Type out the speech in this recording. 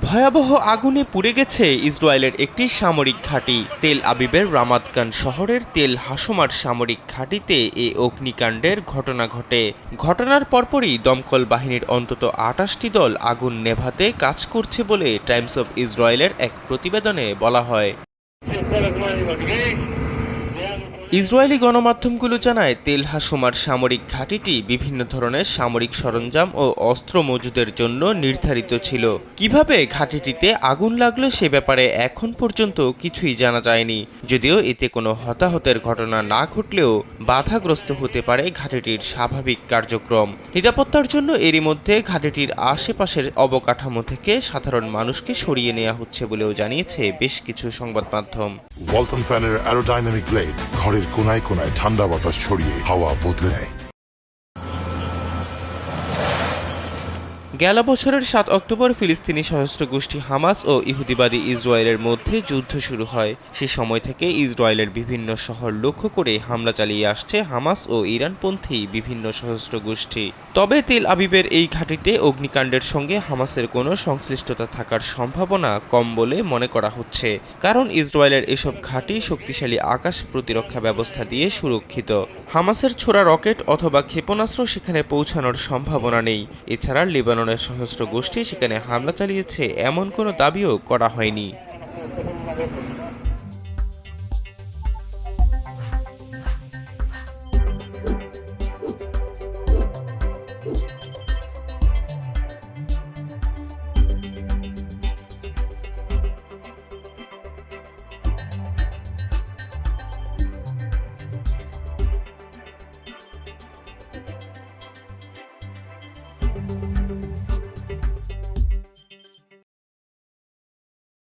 ভয়াবহ আগুনে পুড়ে গেছে ইসরায়েলের একটি সামরিক ঘাঁটি। তেল আবিবের রামাত গান শহরের তেল হাসোমার সামরিক ঘাঁটিতে এ অগ্নিকাণ্ডের ঘটনা ঘটে। ঘটনার পরপরই দমকল বাহিনীর অন্তত ২৮টি দল আগুন নেভাতে কাজ করছে বলে টাইমস অব ইসরায়েলের এক প্রতিবেদনে বলা হয়। ইসরায়েলি গণমাধ্যমগুলো জানায়, তেল হাসোমার সামরিক ঘাঁটিটি বিভিন্ন ধরনের সামরিক সরঞ্জাম ও অস্ত্র মজুদের জন্য নির্ধারিত ছিল। কিভাবে ঘাঁটিটিতে আগুন লাগলো সে ব্যাপারে এখন পর্যন্ত কিছুই জানা যায়নি। যদিও এতে কোনো হতাহতের ঘটনা না ঘটলেও বাধাগ্রস্ত হতে পারে ঘাঁটিটির স্বাভাবিক কার্যক্রম। নিরাপত্তার জন্য এরই মধ্যে ঘাঁটিটির আশেপাশের অবকাঠামো থেকে সাধারণ মানুষকে সরিয়ে নেওয়া হচ্ছে বলেও জানিয়েছে বেশ কিছু সংবাদ মাধ্যম। ওয়ালটন ফ্যানের অ্যারোডাইনামিক ব্লেড ঘরের কোনায় কোনায় ঠান্ডা বাতাস ছড়িয়ে হাওয়া বদলে নেয়। গেল বছরের ৭ অক্টোবর ফিলিস্তিনি সশস্ত্র গোষ্ঠী হামাস ও ইহুদিবাদী ইসরায়েলের মধ্যে যুদ্ধ শুরু হয়। সে সময় থেকে ইসরায়েলের বিভিন্ন শহর লক্ষ্য করে হামলা চালিয়ে আসছে হামাস ও ইরানপন্থী বিভিন্ন সশস্ত্র গোষ্ঠী। তবে তেল আবিবের এই ঘাঁটিতে অগ্নিকাণ্ডের সঙ্গে হামাসের কোনো সংশ্লিষ্টতা থাকার সম্ভাবনা কম বলে মনে করা হচ্ছে, কারণ ইসরায়েলের এসব ঘাঁটি শক্তিশালী আকাশ প্রতিরক্ষা ব্যবস্থা দিয়ে সুরক্ষিত। হামাসের ছোড়া রকেট অথবা ক্ষেপণাস্ত্র সেখানে পৌঁছানোর সম্ভাবনা নেই। এছাড়া লেবাননের সশস্ত্র গোষ্ঠী সেখানে হামলা চালিয়েছে এমন কোনো দাবিও করা হয়নি।